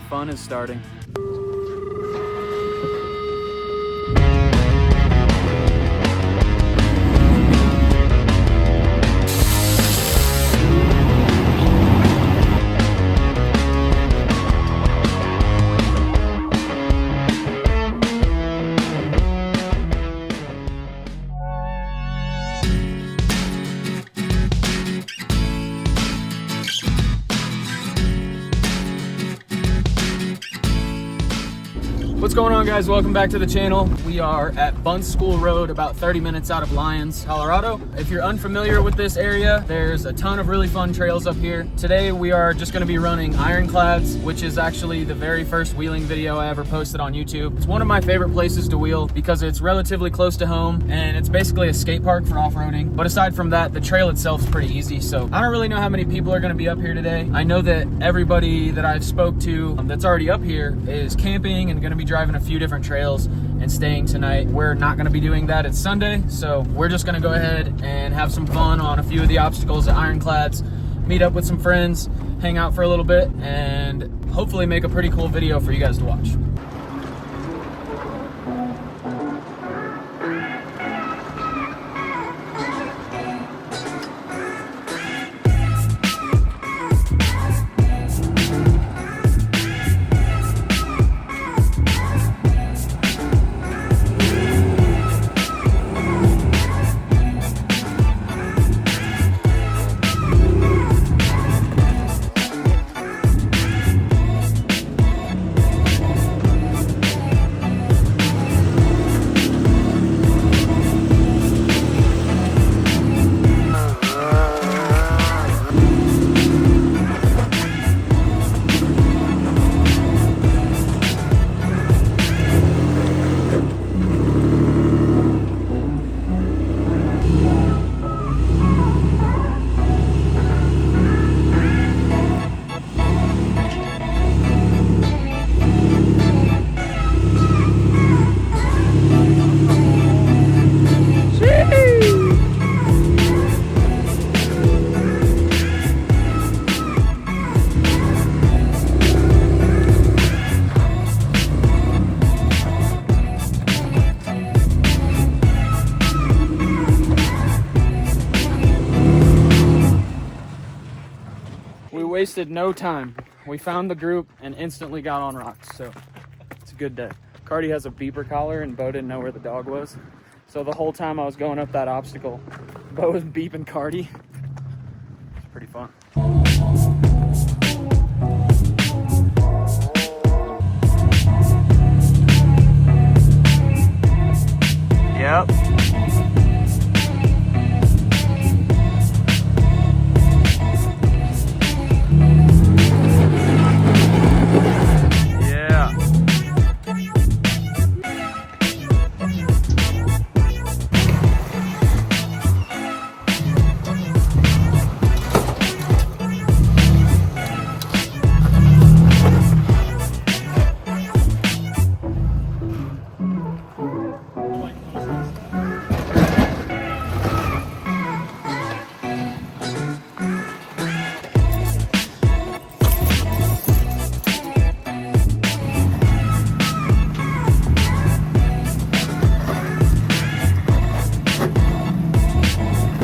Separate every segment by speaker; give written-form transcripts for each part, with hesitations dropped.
Speaker 1: fun is starting. What's going on, guys? Welcome back to the channel. We are at Bunt School Road, about 30 minutes out of Lyons, Colorado. If you're unfamiliar with this area, there's a ton of really fun trails up here. Today we are just going to be running Ironclads, which is actually the very first wheeling video I ever posted on YouTube. It's one of my favorite places to wheel because it's relatively close to home and it's basically a skate park for off-roading. But aside from that, the trail itself is pretty easy. So I don't really know how many people are going to be up here today. I know that everybody that I've spoke to that's already up here is camping and going to be driving a few different trails and staying tonight. We're not going to be doing that. It's Sunday, so we're just going to go ahead and have some fun on a few of the obstacles at Ironclads, meet up with some friends, hang out for a little bit, and hopefully make a pretty cool video for you guys to watch. Wasted no time. We found the group and instantly got on rocks, so it's a good day. Cardi has a beeper collar and Bo didn't know where the dog was, so the whole time I was going up that obstacle, Bo was beeping Cardi. It's pretty fun. Yep.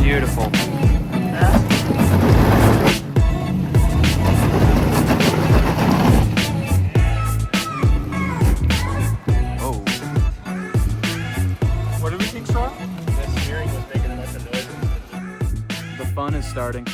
Speaker 1: Beautiful. Oh. What do we think, Straw?
Speaker 2: The steering was making a bunch of noises.
Speaker 1: The fun is starting.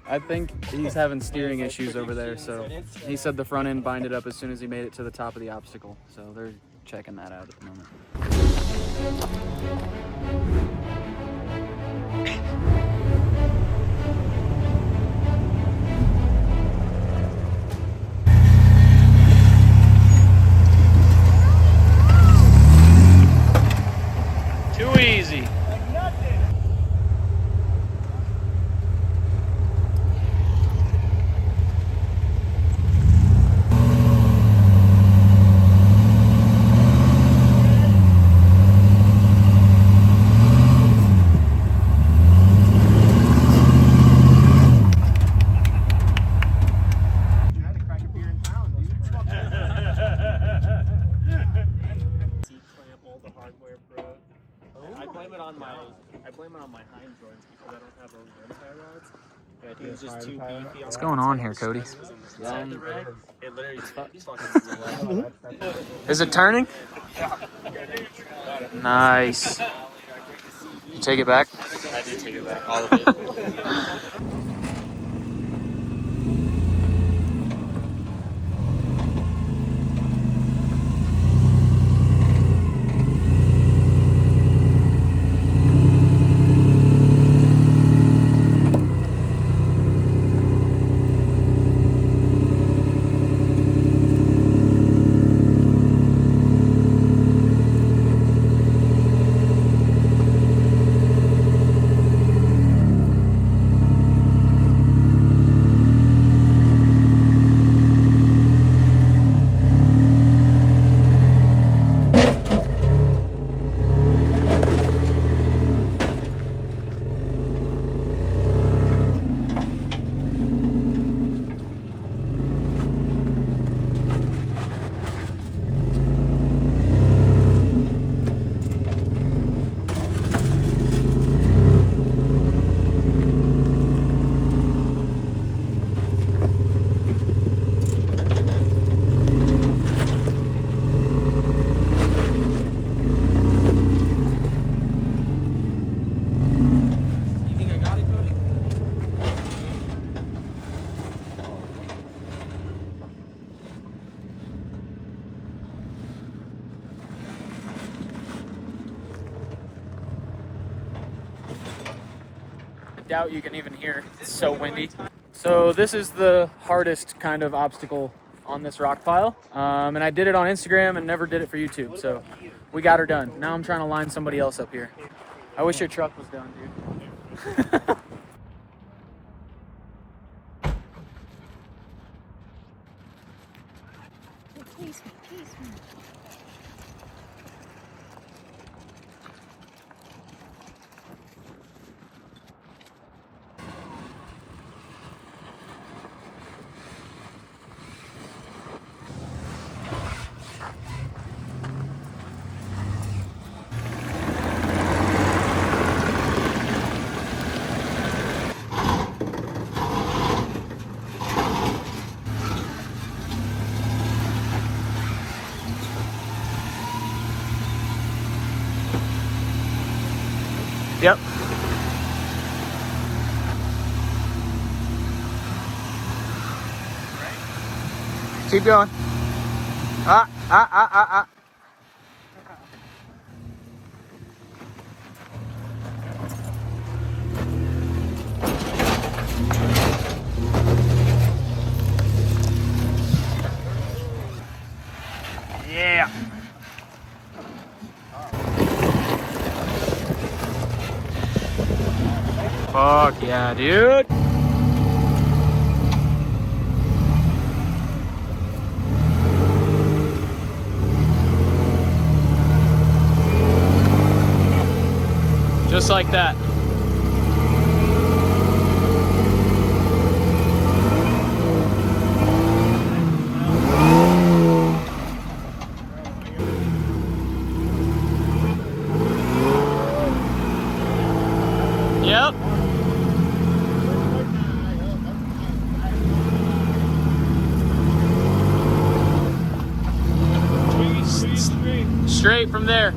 Speaker 1: I think he's having steering issues over there, so he said the front end binded up as soon as he made it to the top of the obstacle. So they're checking that out at the moment. Too easy.
Speaker 2: hardware pro. And I blame it on my hind joints because I don't have those rim tie rods. And I think it's just too beefy.
Speaker 1: What's going on here, Cody?
Speaker 2: It literally fucking
Speaker 1: Is it turning? Nice. You take it back?
Speaker 2: I did take it back, all of it.
Speaker 1: Doubt you can even hear. It's so windy. So this is the hardest kind of obstacle on this rock pile. And I did it on Instagram and never did it for YouTube. So we got her done. Now I'm trying to line somebody else up here. I wish your truck was done, dude.
Speaker 3: Please me.
Speaker 1: Yep. Keep going. Yeah. Fuck yeah, dude. Just like that. Yep. Straight from there.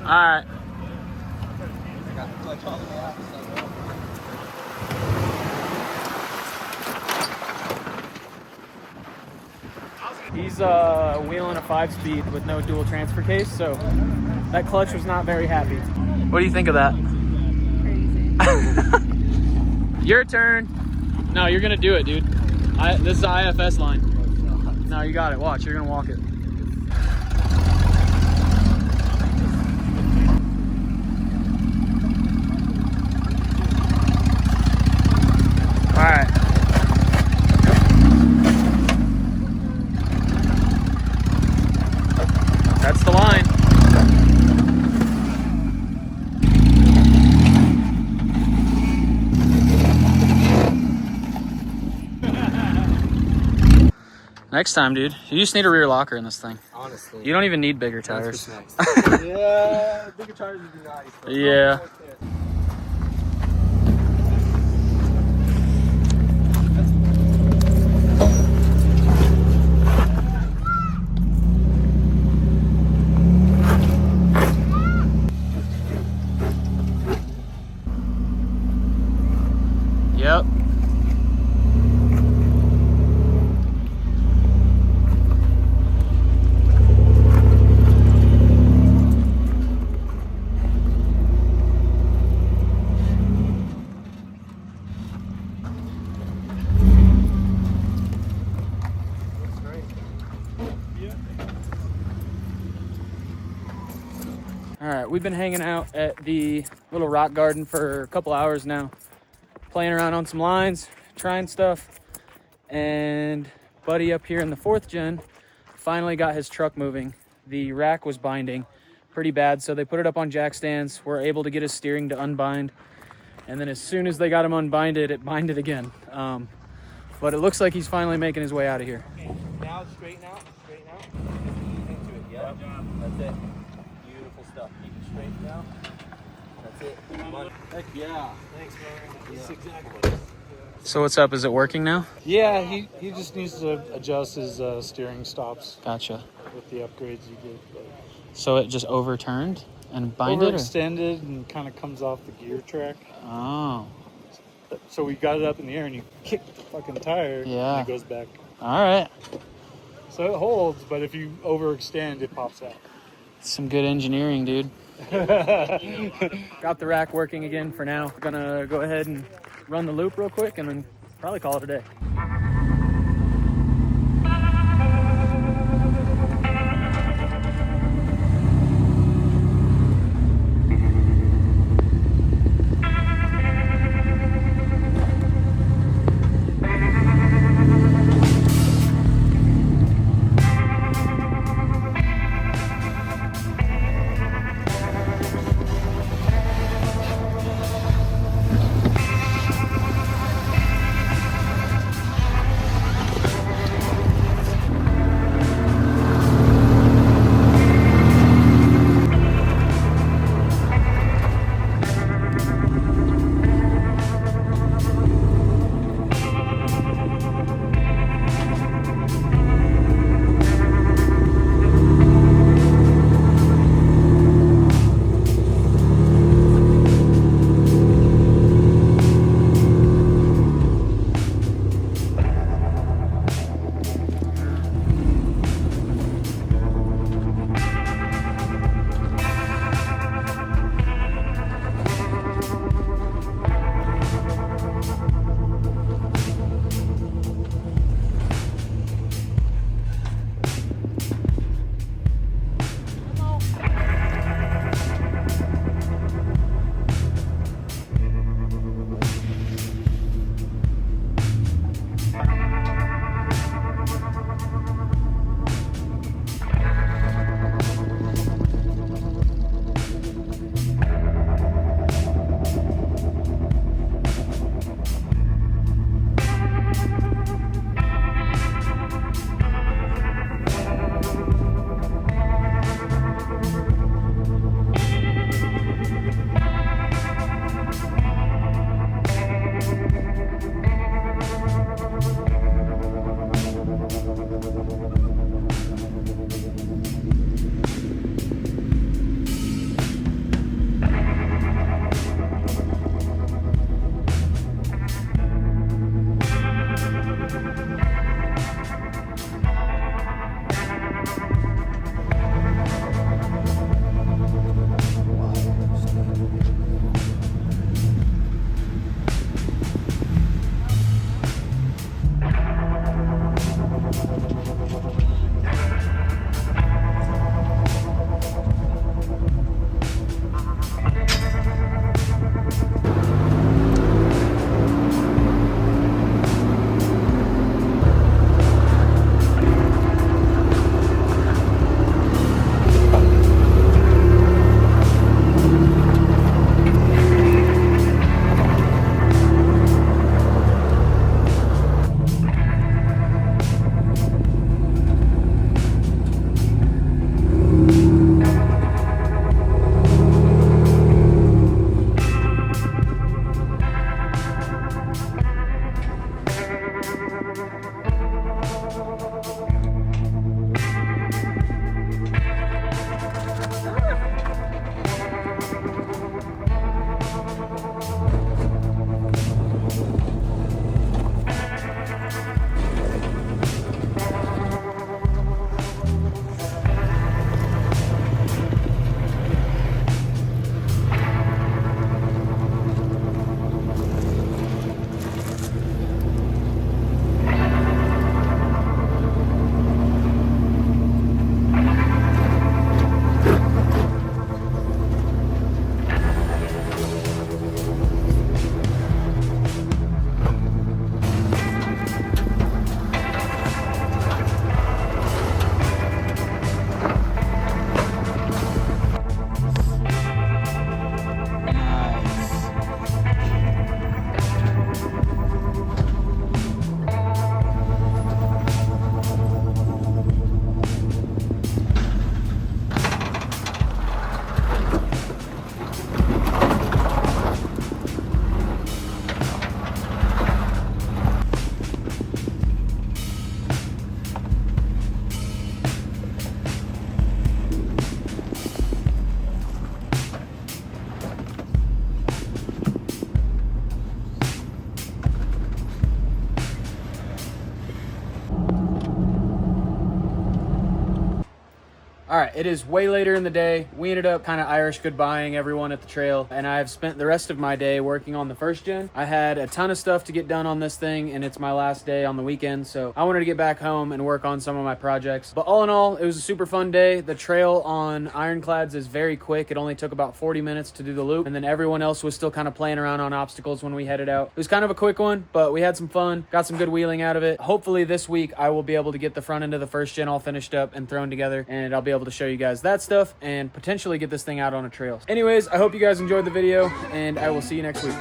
Speaker 1: Alright. He's wheeling a 5-speed with no dual transfer case, so that clutch was not very happy. What do you think of that?
Speaker 3: Crazy.
Speaker 1: Your turn. No, you're gonna do it, dude. This is the IFS line. No, you got it. Watch, you're gonna walk it. All right. That's the line. Next time, dude, you just need a rear locker in this thing.
Speaker 2: Honestly.
Speaker 1: You don't even need bigger tires.
Speaker 2: That's what's next. Yeah, bigger tires would be nice.
Speaker 1: Yeah. Yep. All right, we've been hanging out at the little rock garden for a couple hours now, playing around on some lines, trying stuff, and Buddy up here in the 4th gen finally got his truck moving. The rack was binding pretty bad, so they put it up on jack stands. We're able to get his steering to unbind, and then as soon as they got him unbinded, it binded again. But it looks like he's finally making his way out of here.
Speaker 2: Okay, now straighten out. Into it, yep. That's it. Beautiful stuff. Keep it straight now. That's it. Come on. Heck yeah. Thanks, man. That's exactly.
Speaker 1: So what's up? Is it working now?
Speaker 4: Yeah, he just needs to adjust his steering stops
Speaker 1: Gotcha.
Speaker 4: with the upgrades you did.
Speaker 1: So it just overturned and binded? Or?
Speaker 4: Overextended and kind of comes off the gear track.
Speaker 1: Oh.
Speaker 4: So we got it up in the air and you kick the fucking tire
Speaker 1: Yeah.
Speaker 4: and it goes back.
Speaker 1: All right.
Speaker 4: So it holds, but if you overextend, it pops out.
Speaker 1: Some good engineering, dude. Got the rack working again for now. Gonna go ahead and run the loop real quick and then probably call it a day. All right, it is way later in the day. We ended up kind of Irish goodbying everyone at the trail, and I've spent the rest of my day working on the first gen. I had a ton of stuff to get done on this thing, and it's my last day on the weekend, so I wanted to get back home and work on some of my projects. But all in all, it was a super fun day. The trail on Ironclads is very quick. It only took about 40 minutes to do the loop, and then everyone else was still kind of playing around on obstacles when we headed out. It was kind of a quick one, but we had some fun, got some good wheeling out of it. Hopefully this week I will be able to get the front end of the first gen all finished up and thrown together, and I'll be able to show you guys that stuff and potentially get this thing out on a trail. Anyways, I hope you guys enjoyed the video, and I will see you next week.